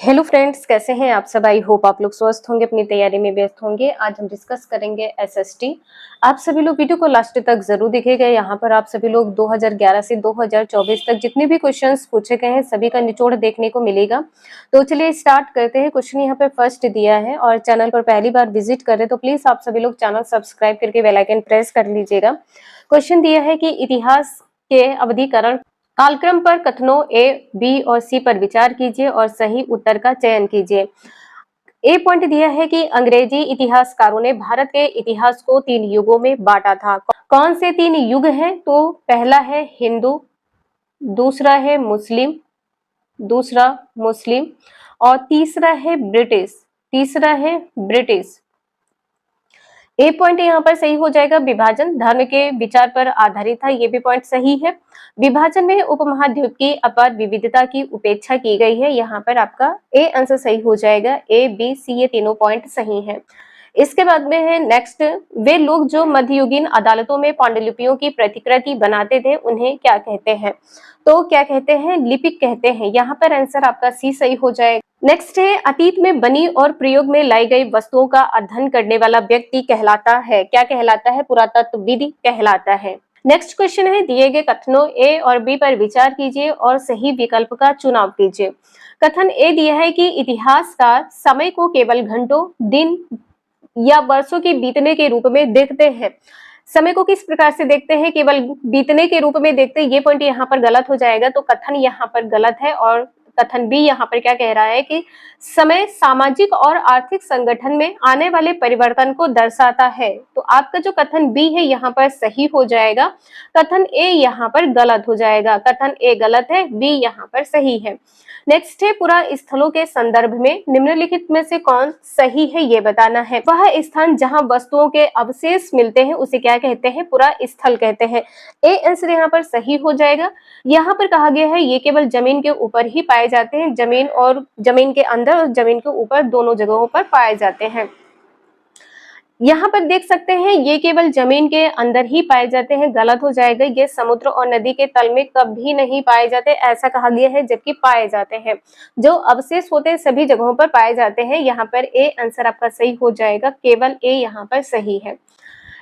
Hello friends, कैसे हैं आप सब। आई होप आप लोग स्वस्थ होंगे, अपनी तैयारी में व्यस्त होंगे। आज हम डिस्कस करेंगे एसएसटी। आप सभी लोग वीडियो को लास्ट तक जरूर देखिएगा। यहाँ पर आप सभी लोग 2011 से 2024 तक जितने भी क्वेश्चंस पूछे गए हैं सभी का निचोड़ देखने को मिलेगा। तो चलिए स्टार्ट करते हैं। क्वेश्चन यहाँ पे फर्स्ट दिया है और चैनल पर पहली बार विजिट कर रहे तो प्लीज आप सभी लोग चैनल सब्सक्राइब करके बेल आइकन प्रेस कर लीजिएगा। क्वेश्चन दिया है कि इतिहास के अवधिकरण कालक्रम पर कथनों ए, बी और सी पर विचार कीजिए और सही उत्तर का चयन कीजिए। ए पॉइंट दिया है कि अंग्रेजी इतिहासकारों ने भारत के इतिहास को 3 युगों में बांटा था। कौन से 3 युग हैं? तो पहला है हिंदू, दूसरा है मुस्लिम और तीसरा है ब्रिटिश। ए पॉइंट यहाँ पर सही हो जाएगा। विभाजन धर्म के विचार पर आधारित था, ये भी पॉइंट सही है। विभाजन में उपमहाद्वीप की अपार विविधता की उपेक्षा की गई है, यहाँ पर आपका ए आंसर सही हो जाएगा। ए, बी, सी ये तीनों पॉइंट सही हैं। इसके बाद में है नेक्स्ट, वे लोग जो मध्ययुगीन अदालतों में पांडुलिपियों की प्रतिकृति बनाते थे उन्हें क्या कहते हैं? तो क्या कहते हैं? लिपिक कहते हैं। यहाँ पर आंसर आपका सी सही हो जाएगा। नेक्स्ट है, अतीत में बनी और प्रयोग में लाई गई वस्तुओं का अध्ययन करने वाला व्यक्ति कहलाता है। क्या कहलाता है? पुरातत्वविद कहलाता है। नेक्स्ट क्वेश्चन है, दिए गए कथनों ए और बी पर विचार कीजिए और सही विकल्प का चुनाव कीजिए। कथन ए दिया है कि इतिहासकार समय को केवल घंटों, दिन या वर्षों के बीतने के रूप में देखते हैं। समय को किस प्रकार से देखते हैं? केवल बीतने के रूप में देखते हैं। ये पॉइंट यहाँ पर गलत हो जाएगा, तो कथन यहाँ पर गलत है। और कथन बी यहाँ पर क्या कह रहा है कि समय सामाजिक और आर्थिक संगठन में आने वाले परिवर्तन को दर्शाता है। तो आपका जो कथन बी है यहाँ पर सही हो जाएगा। कथन ए यहाँ पर गलत हो जाएगा। कथन ए गलत है, बी यहाँ पर सही है। नेक्स्ट है, पुरा स्थलों के संदर्भ में निम्नलिखित में से कौन सही है ये बताना है। वह स्थान जहां वस्तुओं के अवशेष मिलते हैं उसे क्या कहते हैं? पुरा स्थल कहते हैं। ए आंसर यहाँ पर सही हो जाएगा। यहाँ पर कहा गया है ये केवल जमीन के ऊपर ही पाए जाते हैं। जमीन के अंदर और जमीन के ऊपर दोनों जगहों पर पाए जाते हैं। यहाँ पर देख सकते हैं ये केवल जमीन के अंदर ही पाए जाते हैं, गलत हो जाएगा। ये समुद्र और नदी के तल में कभी नहीं पाए जाते, ऐसा कहा गया है, जबकि पाए जाते हैं। जो अवशेष होते हैं सभी जगहों पर पाए जाते हैं। यहाँ पर ए आंसर आपका सही हो जाएगा। केवल ए यहाँ पर सही है।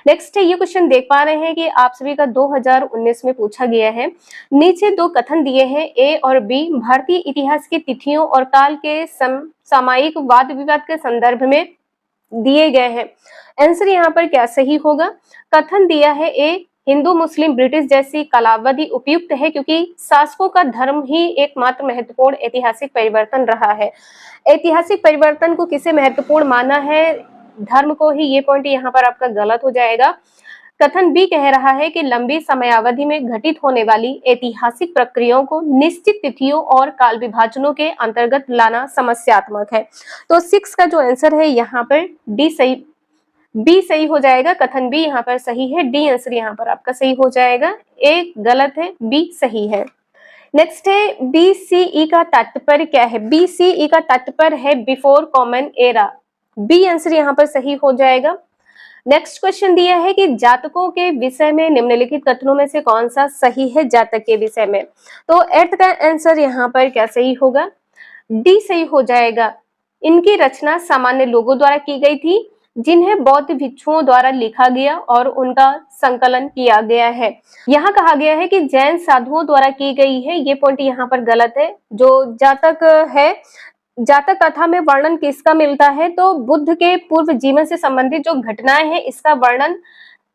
नेक्स्ट है, ये क्वेश्चन देख पा रहे हैं कि आप सभी का 2019 में पूछा गया है। नीचे 2 कथन दिए हैं ए और बी भारतीय इतिहास की तिथियों और काल के सामयिक वाद विवाद के संदर्भ में दिए गए हैं। आंसर यहाँ पर क्या सही होगा? कथन दिया है ए हिंदू, मुस्लिम, ब्रिटिश जैसी कालावधि उपयुक्त है क्योंकि शासकों का धर्म ही एकमात्र महत्वपूर्ण ऐतिहासिक परिवर्तन रहा है। ऐतिहासिक परिवर्तन को किसे महत्वपूर्ण माना है? धर्म को ही। ये पॉइंट यहाँ पर आपका गलत हो जाएगा। कथन बी कह रहा है कि लंबी समयावधि में घटित होने वाली ऐतिहासिक प्रक्रियाओं को निश्चित तिथियों और काल विभाजनों के अंतर्गत लाना समस्यात्मक है। तो 6 का जो आंसर है यहाँ पर बी सही हो जाएगा। कथन बी यहाँ पर सही है। डी आंसर यहाँ पर आपका सही हो जाएगा। ए गलत है, बी सही है। नेक्स्ट है, बीसीई का तात्पर्य क्या है? बीसीई का तात्पर्य है before common era. B answer यहाँ पर सही हो जाएगा। नेक्स्ट क्वेश्चन दिया है कि जातकों के विषय में निम्नलिखित कथनों में से कौन सा सही है? जातक के विषय में तो 8 का आंसर यहाँ पर क्या सही होगा? डी सही हो जाएगा। इनकी रचना सामान्य लोगों द्वारा की गई थी जिन्हें बौद्ध भिक्षुओं द्वारा लिखा गया और उनका संकलन किया गया है। यहाँ कहा गया है कि जैन साधुओं द्वारा की गई है। ये पॉइंट यहाँ पर गलत है। जो जातक है, जातक कथा में वर्णन किसका मिलता है? तो बुद्ध के पूर्व जीवन से संबंधित जो घटनाएं हैं इसका वर्णन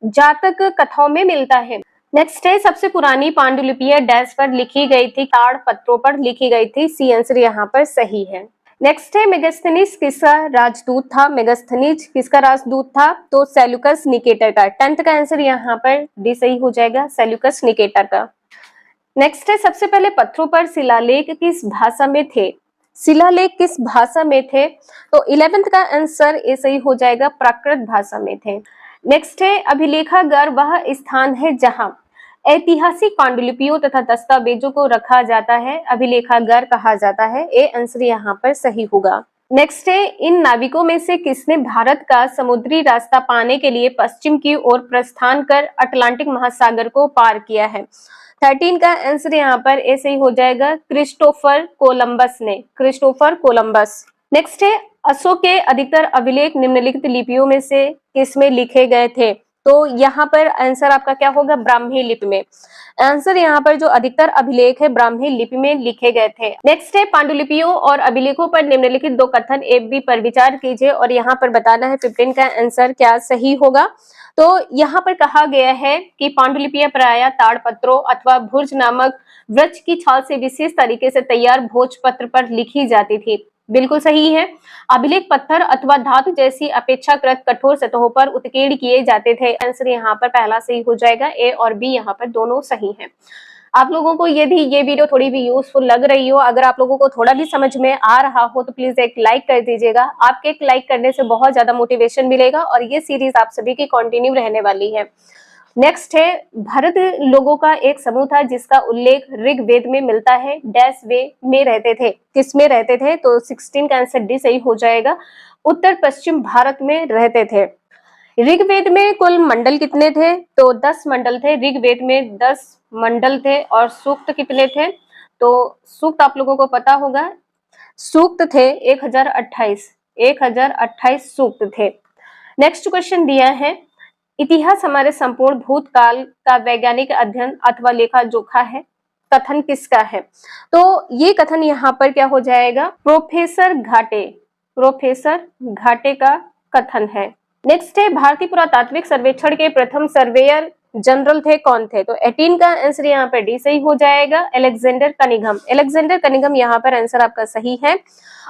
जातक कथाओं में मिलता है। नेक्स्ट है, सबसे पुरानी पांडुलिपियां डैश पर लिखी गई थी? ताड़ पत्रों पर लिखी गई थी। सी आंसर यहाँ पर सही है। नेक्स्ट है, मेगास्थनीज किसका राजदूत था? मेगास्थनीज किसका राजदूत था? तो सेल्यूकस निकेटर का। 10th का आंसर यहाँ पर डी सही हो जाएगा, सेल्यूकस निकेटर का। नेक्स्ट है, सबसे पहले पत्थरों पर शिलालेख किस भाषा में थे? शिलालेख किस भाषा में थे? तो 11th का आंसर ए सही हो जाएगा, प्राकृत भाषा में थे। नेक्स्ट है, अभिलेखागार वह स्थान है जहां ऐतिहासिक पांडुलिपियों तथा दस्तावेजों को रखा जाता है, अभिलेखागार कहा जाता है। ए आंसर यहाँ पर सही होगा। नेक्स्ट है, इन नाविकों में से किसने भारत का समुद्री रास्ता पाने के लिए पश्चिम की ओर प्रस्थान कर अटलांटिक महासागर को पार किया है? 13 का आंसर यहाँ पर ऐसे ही हो जाएगा, क्रिस्टोफर कोलंबस ने, क्रिस्टोफर कोलंबस। नेक्स्ट है, अशोक के अधिकतर अभिलेख निम्नलिखित लिपियों में से किसमें लिखे गए थे? तो यहाँ पर आंसर आपका क्या होगा, ब्राह्मी लिपि में। आंसर यहाँ पर जो अधिकतर अभिलेख है ब्राह्मी लिपि में लिखे गए थे। नेक्स्ट है, पांडुलिपियों और अभिलेखों पर निम्नलिखित दो कथन ए बी पर विचार कीजिए और यहाँ पर बताना है 15 का आंसर क्या सही होगा। तो यहाँ पर कहा गया है कि पांडुलिपियां प्रायः ताड़पत्रों अथवा भुर्ज नामक वृक्ष की छाल से विशेष तरीके से तैयार भोजपत्र पर लिखी जाती थी। बिल्कुल सही है। अभिलेख पत्थर अथवा धातु जैसी अपेक्षाकृत कठोर सतहों पर उत्कीर्ण किए जाते थे। आंसर यहाँ पर पहला सही हो जाएगा, ए और बी यहाँ पर दोनों सही हैं। आप लोगों को यदि ये वीडियो थोड़ी भी यूजफुल लग रही हो, अगर आप लोगों को थोड़ा भी समझ में आ रहा हो तो प्लीज एक लाइक कर दीजिएगा। आपके एक लाइक करने से बहुत ज्यादा मोटिवेशन मिलेगा और ये सीरीज आप सभी की कंटिन्यू रहने वाली है। नेक्स्ट है, भारत लोगों का एक समूह था जिसका उल्लेख ऋग्वेद में मिलता है, डैश वे में रहते थे, किस में रहते थे? तो 16 का आंसर डी सही हो जाएगा, उत्तर पश्चिम भारत में रहते थे। ऋग्वेद में कुल मंडल कितने थे? तो 10 मंडल थे, ऋग्वेद में 10 मंडल थे। और सूक्त कितने थे? तो सूक्त आप लोगों को पता होगा, सूक्त थे 1028 सूक्त थे। नेक्स्ट क्वेश्चन दिया है, इतिहास हमारे संपूर्ण भूतकाल का वैज्ञानिक अध्ययन अथवा लेखा जोखा है, कथन किसका है? तो ये कथन यहाँ पर क्या हो जाएगा, प्रोफेसर घाटे का कथन है। नेक्स्ट है, भारतीय पुरातात्विक सर्वेक्षण के प्रथम सर्वेयर जनरल थे, कौन थे? तो 18 का आंसर यहाँ पर डी सही हो जाएगा, अलेक्जेंडर कनिंघम। अलेक्जेंडर कनिंघम यहाँ पर आंसर आपका सही है।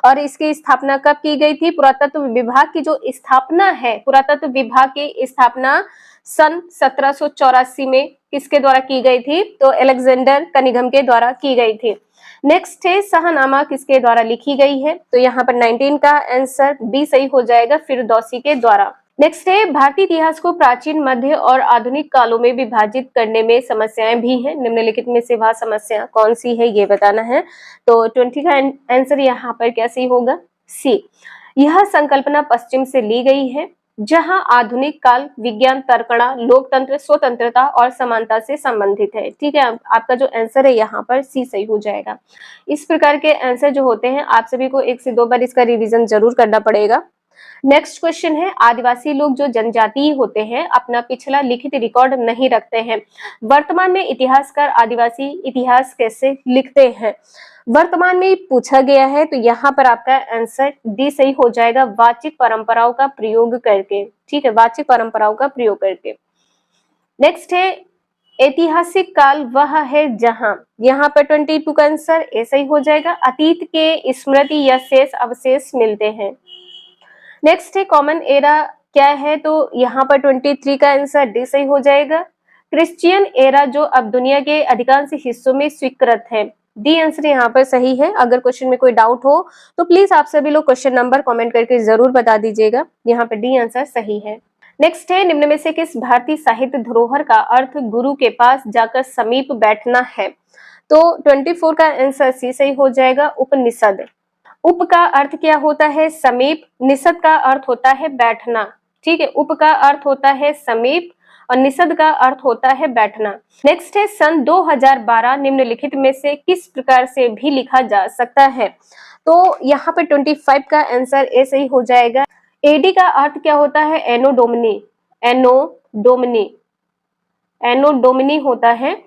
और इसकी स्थापना कब की गई थी? पुरातत्व विभाग की जो स्थापना है, पुरातत्व विभाग की स्थापना सन 1784 में किसके द्वारा की गई थी? तो अलेक्जेंडर कनिंघम के द्वारा की गई थी। नेक्स्ट है, शाहनामा किसके द्वारा लिखी गई है? तो यहाँ पर 19 का आंसर बी सही हो जाएगा, फिरदौसी के द्वारा। नेक्स्ट है, भारतीय इतिहास को प्राचीन, मध्य और आधुनिक कालों में विभाजित करने में समस्याएं भी हैं, निम्नलिखित में से वह समस्या कौन सी है ये बताना है। तो 20 का आंसर यहाँ पर क्या सही होगा, सी। यह संकल्पना पश्चिम से ली गई है जहां आधुनिक काल विज्ञान, तर्कणा, लोकतंत्र, स्वतंत्रता और समानता से संबंधित है। ठीक है, आपका जो आंसर है यहाँ पर सी सही हो जाएगा। इस प्रकार के आंसर जो होते हैं आप सभी को 1 से 2 बार इसका रिवीजन जरूर करना पड़ेगा। नेक्स्ट क्वेश्चन है, आदिवासी लोग जो जनजातीय होते हैं अपना पिछला लिखित रिकॉर्ड नहीं रखते हैं, वर्तमान में इतिहासकार आदिवासी इतिहास कैसे लिखते हैं? वर्तमान में पूछा गया है, तो यहाँ पर आपका आंसर डी सही हो जाएगा, वाचिक परंपराओं का प्रयोग करके। ठीक है, वाचिक परंपराओं का प्रयोग करके। नेक्स्ट है, ऐतिहासिक काल वह है जहां, यहाँ पर 22 का आंसर ऐसा ही हो जाएगा, अतीत के स्मृति या शेष अवशेष मिलते हैं। नेक्स्ट है, कॉमन एरा क्या है? तो यहाँ पर 23 का आंसर डी सही हो जाएगा, क्रिश्चियन एरा जो अब दुनिया के अधिकांश हिस्सों में स्वीकृत है। डी आंसर यहाँ पर सही है। अगर क्वेश्चन में कोई डाउट हो तो प्लीज आप सभी लोग क्वेश्चन नंबर कमेंट करके जरूर बता दीजिएगा, यहाँ पर डी आंसर सही है। नेक्स्ट है, निम्न में से किस भारतीय साहित्य धरोहर का अर्थ गुरु के पास जाकर समीप बैठना है? तो 24 का आंसर सी सही हो जाएगा, उपनिषद। उप का अर्थ क्या होता है? समीप। निषद का अर्थ होता है बैठना। ठीक है, उप का अर्थ होता है समीप और निषद का अर्थ होता है बैठना। नेक्स्ट है, सन 2012 निम्नलिखित में से किस प्रकार से भी लिखा जा सकता है? तो यहाँ पे 25 का आंसर ए सही हो जाएगा। एडी का अर्थ क्या होता है? एनोडोमनी। एनोडोमनी होता है।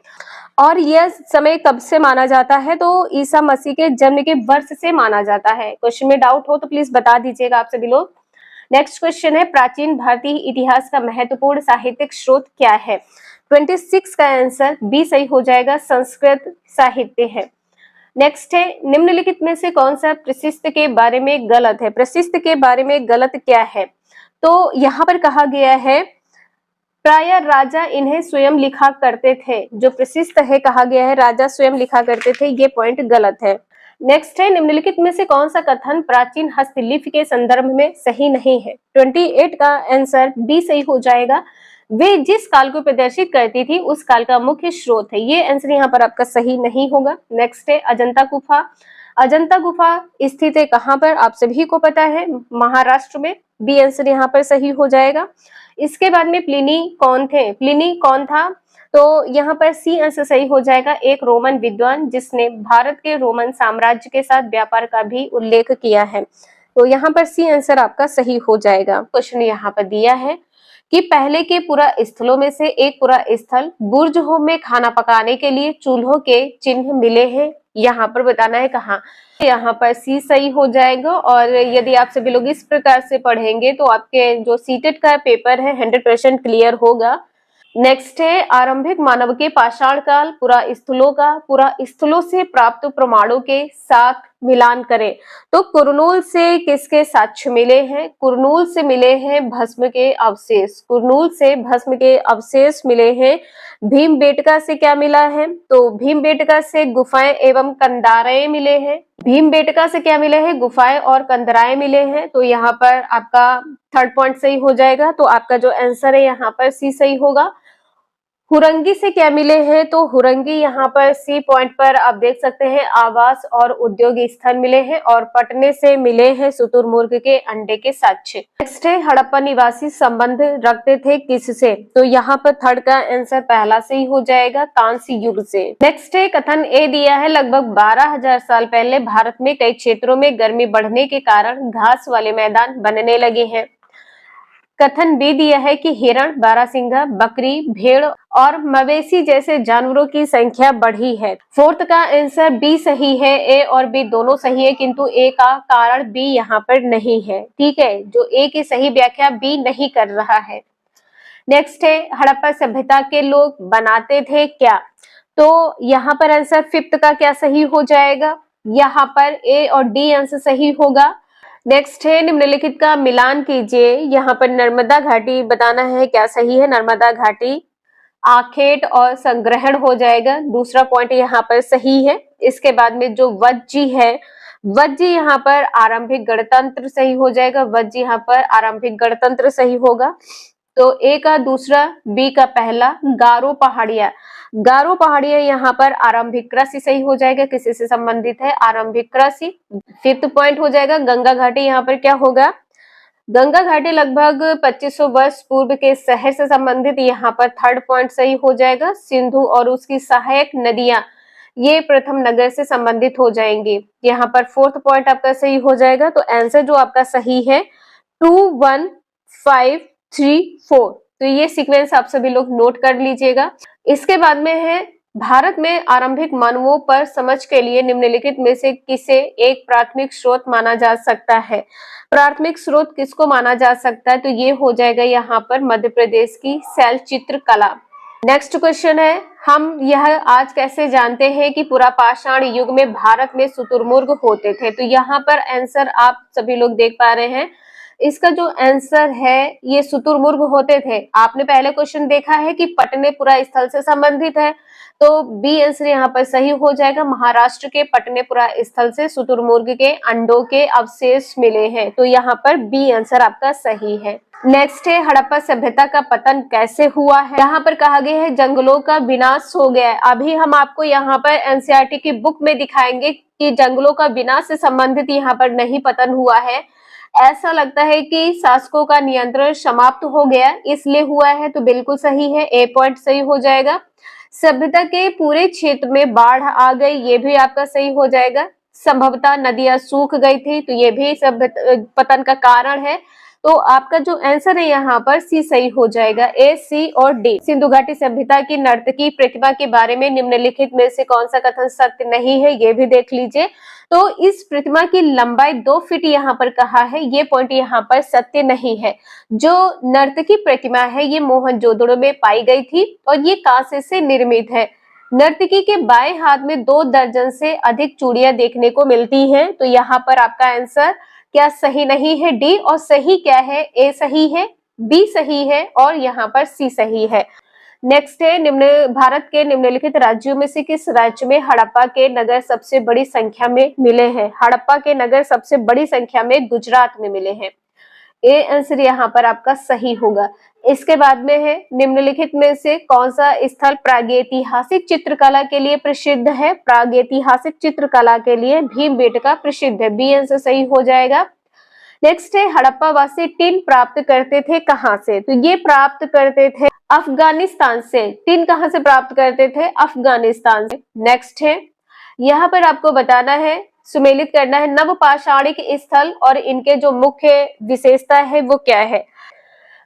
और यह समय कब से माना जाता है? तो ईसा मसीह के जन्म के वर्ष से माना जाता है। क्वेश्चन में डाउट हो तो प्लीज बता दीजिएगा आप सभी लोग। नेक्स्ट क्वेश्चन है, प्राचीन भारतीय इतिहास का महत्वपूर्ण साहित्यिक स्रोत क्या है? 26 का आंसर बी सही हो जाएगा, संस्कृत साहित्य है। नेक्स्ट है, निम्नलिखित में से कौन सा प्रशिस्त के बारे में गलत है? प्रशिस्त के बारे में गलत क्या है? तो यहाँ पर कहा गया है प्राय राजा इन्हें स्वयं लिखा करते थे। जो प्रशिस्त है कहा गया है राजा स्वयं लिखा करते थे, ये पॉइंट गलत है। नेक्स्ट है, निम्नलिखित में से कौन सा कथन प्राचीन हस्तलिपि के संदर्भ में सही नहीं है? 28 का आंसर बी सही हो जाएगा, वे जिस काल को प्रदर्शित करती थी उस काल का मुख्य स्रोत है। ये आंसर यहाँ पर आपका सही नहीं होगा। नेक्स्ट है, अजंता गुफा। अजंता गुफा स्थित है कहाँ पर? आप सभी को पता है, महाराष्ट्र में। बी आंसर यहाँ पर सही हो जाएगा। इसके बाद में प्लिनी कौन थे? प्लिनी कौन था? तो यहाँ पर सी आंसर सही हो जाएगा, एक रोमन विद्वान जिसने भारत के रोमन साम्राज्य के साथ व्यापार का भी उल्लेख किया है। तो यहाँ पर सी आंसर आपका सही हो जाएगा। क्वेश्चन यहाँ पर दिया है कि पहले के पुरा स्थलों में से एक पुरा स्थल बुर्ज में खाना पकाने के लिए चूल्हों के चिन्ह मिले हैं, यहाँ पर बताना है कहाँ। यहाँ पर सी सही हो जाएगा। और यदि आप सभी लोग इस प्रकार से पढ़ेंगे तो आपके जो सीटेट का पेपर है 100% क्लियर होगा। नेक्स्ट है आरंभिक मानव के पाषाण काल पुरा स्थलों से प्राप्त प्रमाणों के साथ मिलान करें। तो कुरनूल से किसके साक्ष्य मिले हैं? कुरनूल से मिले हैं भस्म के अवशेष, कुरनूल से भस्म के अवशेष मिले हैं। भीमबेटका से क्या मिला है? तो भीमबेटका से गुफाएं एवं कंदाराएं मिले हैं। भीमबेटका से क्या मिले हैं? गुफाएं और कंदराएं मिले हैं। तो यहाँ पर आपका थर्ड पॉइंट सही हो जाएगा। तो आपका जो आंसर है यहाँ पर सी सही होगा। हुरंगी से क्या मिले हैं? तो हुरंगी यहाँ पर सी पॉइंट पर आप देख सकते हैं आवास और उद्योग स्थल मिले हैं। और पटने से मिले हैं शुतुरमुर्ग के अंडे के साक्ष्य। नेक्स्ट है हड़प्पा निवासी संबंध रखते थे किससे? तो यहाँ पर थर्ड का आंसर पहला से ही हो जाएगा, कांस्य युग से। नेक्स्ट है कथन ए दिया है लगभग 12,000 साल पहले भारत में कई क्षेत्रों में गर्मी बढ़ने के कारण घास वाले मैदान बनने लगे हैं। कथन बी दिया है कि हिरण, बारहसिंगा, बकरी, भेड़ और मवेशी जैसे जानवरों की संख्या बढ़ी है। फोर्थ का आंसर बी सही है। ए और बी दोनों सही है किंतु ए का कारण बी यहाँ पर नहीं है। ठीक है, जो ए की सही व्याख्या बी नहीं कर रहा है। नेक्स्ट है हड़प्पा सभ्यता के लोग बनाते थे क्या? तो यहाँ पर आंसर फिफ्थ का क्या सही हो जाएगा? यहाँ पर ए और डी आंसर सही होगा। नेक्स्ट है निम्नलिखित का मिलान कीजिए। यहाँ पर नर्मदा घाटी बताना है क्या सही है। नर्मदा घाटी, आखेट और संग्रहण हो जाएगा। दूसरा पॉइंट यहाँ पर सही है। इसके बाद में जो वज्जी है, वज्जी यहाँ पर आरंभिक गणतंत्र सही हो जाएगा। वज्जी यहाँ पर आरंभिक गणतंत्र सही होगा। तो ए का दूसरा, बी का पहला। गारो पहाड़िया, गारो पहाड़िया यहाँ पर आरंभिक कृषि सही हो जाएगा, किसी से संबंधित है आरंभिक कृषि। फिफ्थ पॉइंट हो जाएगा गंगा घाटी, यहाँ पर क्या होगा? गंगा घाटी लगभग 2500 वर्ष पूर्व के शहर से संबंधित, यहाँ पर थर्ड पॉइंट सही हो जाएगा। सिंधु और उसकी सहायक नदियां ये प्रथम नगर से संबंधित हो जाएंगे। यहाँ पर फोर्थ पॉइंट आपका सही हो जाएगा। तो आंसर जो आपका सही है 2 1 5 3 4। तो ये सीक्वेंस आप सभी लोग नोट कर लीजिएगा। इसके बाद में है भारत में आरंभिक मानवों पर समझ के लिए निम्नलिखित में से किसे एक प्राथमिक स्रोत माना जा सकता है? प्राथमिक स्रोत किसको माना जा सकता है? तो ये हो जाएगा यहाँ पर मध्य प्रदेश की शैल चित्र कला। नेक्स्ट क्वेश्चन है हम यह आज कैसे जानते हैं कि पुरा पाषाण युग में भारत में शुतुरमुर्ग होते थे? तो यहाँ पर आंसर आप सभी लोग देख पा रहे हैं। इसका जो आंसर है ये शुतुरमुर्ग होते थे। आपने पहले क्वेश्चन देखा है कि पटनेपुरा स्थल से संबंधित है, तो बी आंसर यहाँ पर सही हो जाएगा। महाराष्ट्र के पटनेपुरा स्थल से शुतुरमुर्ग के अंडों के अवशेष मिले हैं। तो यहाँ पर बी आंसर आपका सही है। नेक्स्ट है हड़प्पा सभ्यता का पतन कैसे हुआ है? यहाँ पर कहा गया है जंगलों का विनाश हो गया है। अभी हम आपको यहाँ पर एनसीईआरटी की बुक में दिखाएंगे कि जंगलों का विनाश से संबंधित यहाँ पर नहीं पतन हुआ है। ऐसा लगता है कि शासकों का नियंत्रण समाप्त हो गया इसलिए हुआ है। तो बिल्कुल सही है, ए पॉइंट सही हो जाएगा। सभ्यता के पूरे क्षेत्र में बाढ़ आ गई, ये भी आपका सही हो जाएगा। संभवतः नदियां सूख गई थी, तो ये भी पतन का कारण है। तो आपका जो आंसर है यहाँ पर सी सही हो जाएगा। ए, सी और डी। सिंधु घाटी सभ्यता की नर्तकी प्रतिमा के बारे में निम्नलिखित में से कौन सा कथन सत्य नहीं है? ये भी देख लीजिए। तो इस प्रतिमा की लंबाई 2 फीट यहाँ पर कहा है, ये पॉइंट यहाँ पर सत्य नहीं है। जो नर्तकी प्रतिमा है ये मोहनजोदड़ो में पाई गई थी और ये कांसे से निर्मित है। नर्तकी के बाएं हाथ में 2 दर्जन से अधिक चूड़ियां देखने को मिलती हैं। तो यहाँ पर आपका आंसर क्या सही नहीं है? डी। और सही क्या है? ए सही है, बी सही है और यहाँ पर सी सही है। नेक्स्ट है भारत के निम्नलिखित राज्यों में से किस राज्य में हड़प्पा के नगर सबसे बड़ी संख्या में मिले हैं? हड़प्पा के नगर सबसे बड़ी संख्या में गुजरात में मिले हैं। ए आंसर यहाँ पर आपका सही होगा। इसके बाद में है निम्नलिखित में से कौन सा स्थल प्रागैतिहासिक चित्रकला के लिए प्रसिद्ध है? प्रागैतिहासिक चित्रकला के लिए भीमबेटका प्रसिद्ध है। बी आंसर सही हो जाएगा। नेक्स्ट है हड़प्पा वासी टिन प्राप्त करते थे कहाँ से? तो ये प्राप्त करते थे अफगानिस्तान से। टिन कहां से प्राप्त करते थे? अफगानिस्तान से। नेक्स्ट है, यहाँ पर आपको बताना है, सुमेलित करना है, नवपाषाणिक स्थल और इनके जो मुख्य विशेषता है वो क्या है।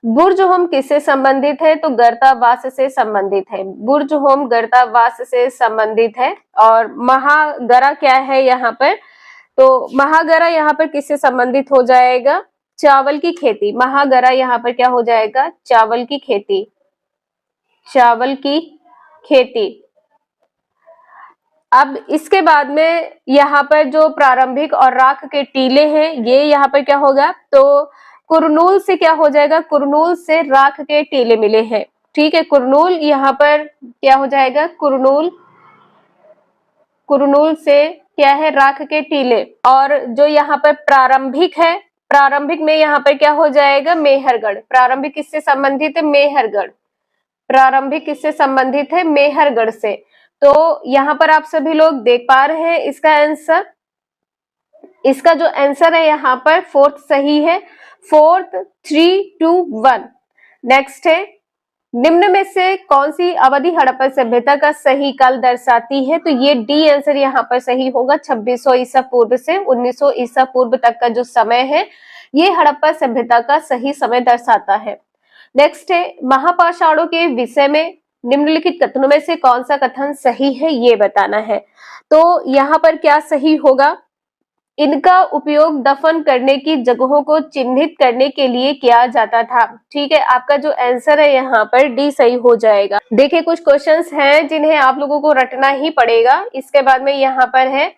बुर्ज-होम किससे संबंधित है? तो गर्तावास से संबंधित है। बुर्ज-होम गर्तावास से संबंधित है। और महागरा क्या है यहाँ पर? तो महागरा यहाँ पर किससे संबंधित हो जाएगा? चावल की खेती। महागरा यहाँ पर क्या हो जाएगा? चावल की खेती। चावल की खेती। अब इसके बाद में यहाँ पर जो प्रारंभिक और राख के टीले हैं, ये यहाँ पर क्या होगा? तो कुरनूल से क्या हो जाएगा? कुरनूल से राख के टीले मिले हैं। ठीक है, कुरनूल यहाँ पर क्या हो जाएगा? कुरनूल, कुरनूल से क्या है? राख के टीले। और जो यहाँ पर प्रारंभिक है, प्रारंभिक में यहाँ पर क्या हो जाएगा? मेहरगढ़। प्रारंभिक किससे संबंधित है? मेहरगढ़। प्रारंभिक किससे संबंधित है? मेहरगढ़ से। तो यहाँ पर आप सभी लोग देख पा रहे हैं इसका आंसर, इसका जो आंसर है यहाँ पर फोर्थ सही है। फोर्थ, 3, 2, 1। नेक्स्ट है, निम्न में से कौन सी अवधि हड़प्पा सभ्यता का सही काल दर्शाती है? तो ये डी आंसर यहाँ पर सही होगा। 2600 ईसा पूर्व से 1900 ईसा पूर्व तक का जो समय है, ये हड़प्पा सभ्यता का सही समय दर्शाता है। नेक्स्ट है, महापाषाणों के विषय में निम्नलिखित कथनों में से कौन सा कथन सही है, ये बताना है। तो यहाँ पर क्या सही होगा? इनका उपयोग दफन करने की जगहों को चिन्हित करने के लिए किया जाता था। ठीक है, आपका जो आंसर है यहाँ पर डी सही हो जाएगा। देखिए, कुछ क्वेश्चंस हैं जिन्हें आप लोगों को रटना ही पड़ेगा। इसके बाद में यहाँ पर है,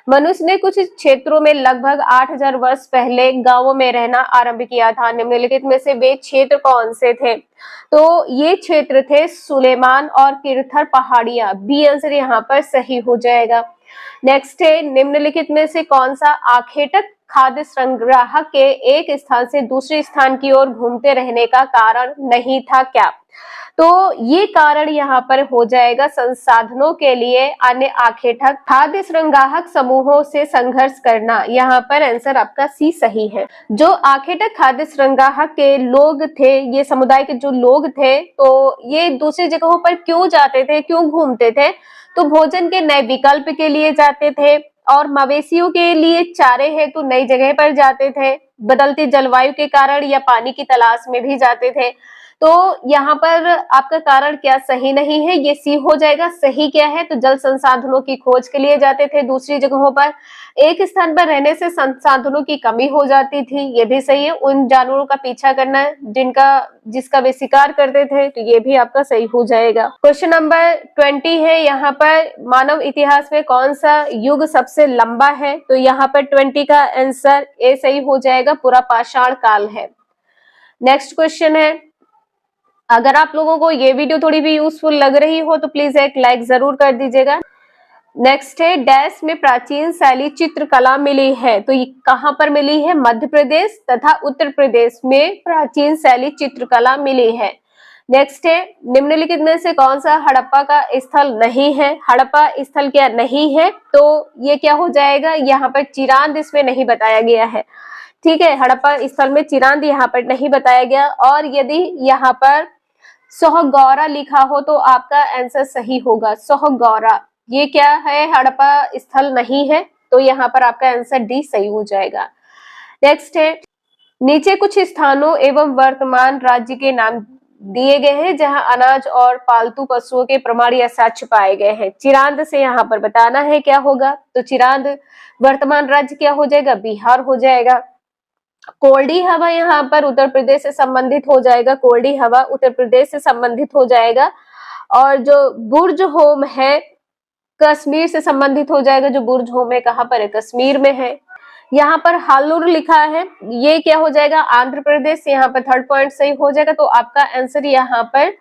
मनुष्य ने कुछ क्षेत्रों में लगभग 8000 वर्ष पहले गांवों में रहना आरंभ किया था। निम्नलिखित में से वे क्षेत्र कौन से थे? तो ये क्षेत्र थे सुलेमान और किरथर पहाड़ियां। बी आंसर यहाँ पर सही हो जाएगा। नेक्स्ट है, निम्नलिखित में से कौन सा आखेटक खाद्य संग्राहक के एक स्थान से दूसरे स्थान की ओर घूमते रहने का कारण नहीं था क्या? तो ये कारण यहाँ पर हो जाएगा संसाधनों के लिए अन्य आखेटक खाद्य संग्राहक समूहों से संघर्ष करना। यहाँ पर आंसर आपका सी सही है। जो आखेटक खाद्य संग्राहक के लोग थे, ये समुदाय के जो लोग थे, तो ये दूसरी जगहों पर क्यों जाते थे, क्यों घूमते थे? तो भोजन के नए विकल्प के लिए जाते थे, और मवेशियों के लिए चारे हेतु नई जगह पर जाते थे, बदलती जलवायु के कारण या पानी की तलाश में भी जाते थे। तो यहाँ पर आपका कारण क्या सही नहीं है? ये सी हो जाएगा। सही क्या है? तो जल संसाधनों की खोज के लिए जाते थे दूसरी जगहों पर। एक स्थान पर रहने से संसाधनों की कमी हो जाती थी, ये भी सही है। उन जानवरों का पीछा करना जिसका वे शिकार करते थे, तो ये भी आपका सही हो जाएगा। क्वेश्चन नंबर 20 है यहाँ पर, मानव इतिहास में कौन सा युग सबसे लंबा है? तो यहाँ पर 20 का आंसर ए सही हो जाएगा, पूरा पाषाण काल है। नेक्स्ट क्वेश्चन है, अगर आप लोगों को ये वीडियो थोड़ी भी यूजफुल लग रही हो तो प्लीज एक लाइक जरूर कर दीजिएगा। नेक्स्ट है, डैश में प्राचीन शैली चित्रकला मिली है। तो ये कहां पर मिली है? मध्य प्रदेश तथा उत्तर प्रदेश में प्राचीन शैली चित्रकला मिली है। नेक्स्ट है, निम्नलिखित में से कौन सा हड़प्पा का स्थल नहीं है? हड़प्पा स्थल क्या नहीं है? तो ये क्या हो जाएगा? यहाँ पर चिरांद इसमें नहीं बताया गया है। ठीक है, हड़प्पा स्थल में चिरांद यहाँ पर नहीं बताया गया। और यदि यहाँ पर सोहगौरा लिखा हो तो आपका आंसर सही होगा। सोहगौरा ये क्या है? हड़प्पा स्थल नहीं है, तो यहाँ पर आपका आंसर डी सही हो जाएगा। नेक्स्ट है, नीचे कुछ स्थानों एवं वर्तमान राज्य के नाम दिए गए हैं जहां अनाज और पालतू पशुओं के प्रमाण या साक्ष्य पाए गए हैं। चिरांद से यहाँ पर बताना है क्या होगा? तो चिरांद वर्तमान राज्य क्या हो जाएगा? बिहार हो जाएगा। कोल्डी हवा यहाँ पर उत्तर प्रदेश से संबंधित हो जाएगा। कोल्डी हवा उत्तर प्रदेश से संबंधित हो जाएगा। और जो बुर्ज होम है कश्मीर से संबंधित हो जाएगा। जो बुर्ज होम है कहाँ पर है? कश्मीर में है। यहाँ पर हालूर लिखा है, ये क्या हो जाएगा? आंध्र प्रदेश। यहाँ पर थर्ड पॉइंट सही हो जाएगा। तो आपका आंसर यहाँ पर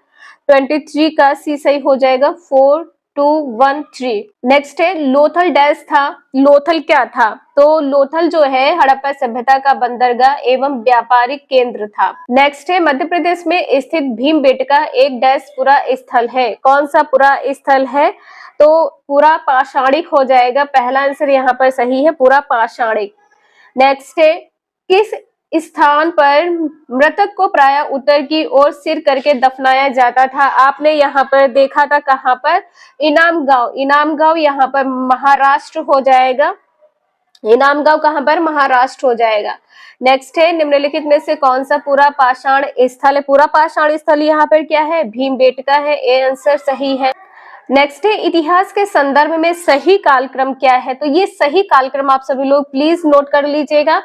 23 का सी सही हो जाएगा। 4, 2, 1, 3। नेक्स्ट है, लोथल डैश था। लोथल क्या था? तो लोथल जो है हड़प्पा सभ्यता का बंदरगाह एवं व्यापारिक केंद्र था। नेक्स्ट है, मध्य प्रदेश में स्थित भीमबेटका एक डैश पुरा स्थल है। कौन सा पुरा स्थल है? तो पूरा पाषाणिक हो जाएगा। पहला आंसर यहाँ पर सही है, पूरा पाषाणिक। नेक्स्ट है, किस स्थान पर मृतक को प्राय उत्तर की ओर सिर करके दफनाया जाता था। आपने यहाँ पर देखा था कहाँ पर, इनामगांव। इनामगांव यहाँ पर महाराष्ट्र हो जाएगा। इनामगांव कहाँ पर, महाराष्ट्र हो जाएगा। नेक्स्ट है, निम्नलिखित में से कौन सा पूरा पाषाण स्थल है? पूरा पाषाण स्थल यहाँ पर क्या है, भीमबेटका है। ए आंसर सही है। नेक्स्ट है, इतिहास के संदर्भ में सही कालक्रम क्या है? तो ये सही कालक्रम आप सभी लोग प्लीज नोट कर लीजिएगा।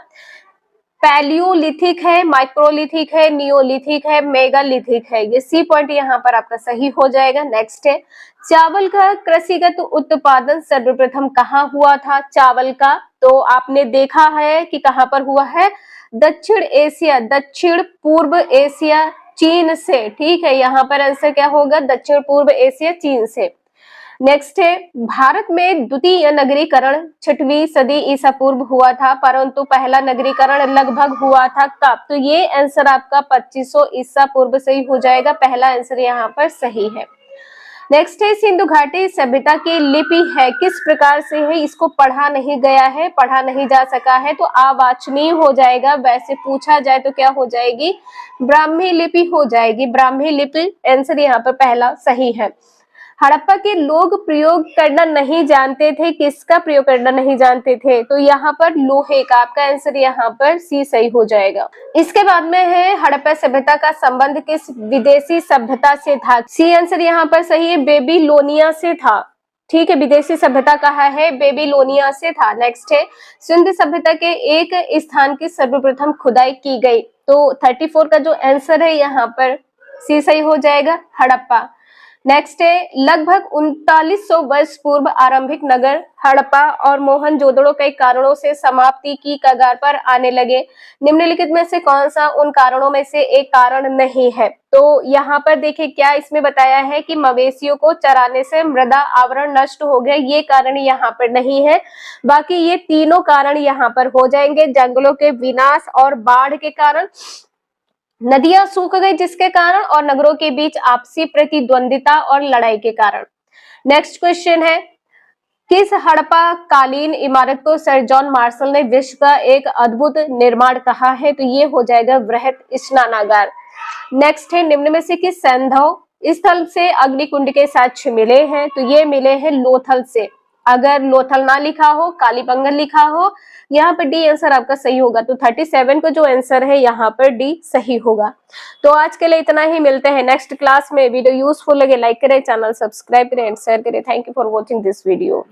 पैलियोलिथिक है, माइक्रोलिथिक है, नियोलिथिक है, मेगालिथिक है। ये सी पॉइंट यहाँ पर आपका सही हो जाएगा। नेक्स्ट है, चावल का कृषिगत उत्पादन सर्वप्रथम कहाँ हुआ था? चावल का तो आपने देखा है कि कहाँ पर हुआ है, दक्षिण एशिया, दक्षिण पूर्व एशिया, चीन से। ठीक है, यहाँ पर आंसर क्या होगा, दक्षिण पूर्व एशिया, चीन से। नेक्स्ट है, भारत में द्वितीय नगरीकरण 6वीं सदी ईसा पूर्व हुआ था, परंतु पहला नगरीकरण लगभग हुआ था कब? तो ये आंसर आपका 2500 ईसा पूर्व सही हो जाएगा। पहला आंसर यहाँ पर सही है। नेक्स्ट है, सिंधु घाटी सभ्यता की लिपि है किस प्रकार से है? इसको पढ़ा नहीं गया है, पढ़ा नहीं जा सका है, तो अवांछनीय हो जाएगा। वैसे पूछा जाए तो क्या हो जाएगी, ब्राह्मी लिपि हो जाएगी। ब्राह्मी लिपि आंसर यहाँ पर पहला सही है। हड़प्पा के लोग प्रयोग करना नहीं जानते थे, किसका प्रयोग करना नहीं जानते थे? तो यहाँ पर लोहे का। आपका आंसर यहाँ पर सी सही हो जाएगा। इसके बाद में है, हड़प्पा सभ्यता का संबंध किस विदेशी सभ्यता से था? सी आंसर यहाँ पर सही है, बेबीलोनिया से था। ठीक है, विदेशी सभ्यता कहा है, बेबीलोनिया से था। नेक्स्ट है, सिंधु सभ्यता के एक स्थान की सर्वप्रथम खुदाई की गई। तो 34 का जो आंसर है यहाँ पर सी सही हो जाएगा, हड़प्पा। नेक्स्ट है, लगभग 3900 वर्ष पूर्व आरंभिक नगर हड़प्पा और मोहनजोदड़ो कई कारणों से समाप्ति की कगार पर आने लगे। निम्नलिखित में से कौन सा उन कारणों में से एक कारण नहीं है? तो यहाँ पर देखिए क्या इसमें बताया है कि मवेशियों को चराने से मृदा आवरण नष्ट हो गया, ये कारण यहाँ पर नहीं है। बाकी ये तीनों कारण यहाँ पर हो जाएंगे, जंगलों के विनाश और बाढ़ के कारण, नदियां सूख गई जिसके कारण, और नगरों के बीच आपसी प्रतिद्वंदिता और लड़ाई के कारण। नेक्स्ट क्वेश्चन है, किस हड़प्पा कालीन इमारत को सर जॉन मार्शल ने विश्व का एक अद्भुत निर्माण कहा है? तो ये हो जाएगा वृहत स्नानागार। नेक्स्ट है, निम्न में से किस सैंधव स्थल से अग्निकुंड के साक्ष्य मिले हैं? तो ये मिले हैं लोथल से। अगर लोथल ना लिखा हो, कालीबंगन लिखा हो, यहाँ पर डी आंसर आपका सही होगा। तो 37 को जो आंसर है यहाँ पर डी सही होगा। तो आज के लिए इतना ही, मिलते हैं नेक्स्ट क्लास में। वीडियो यूजफुल लगे लाइक करें, चैनल सब्सक्राइब करें एंड शेयर करें। Thank you for watching this video.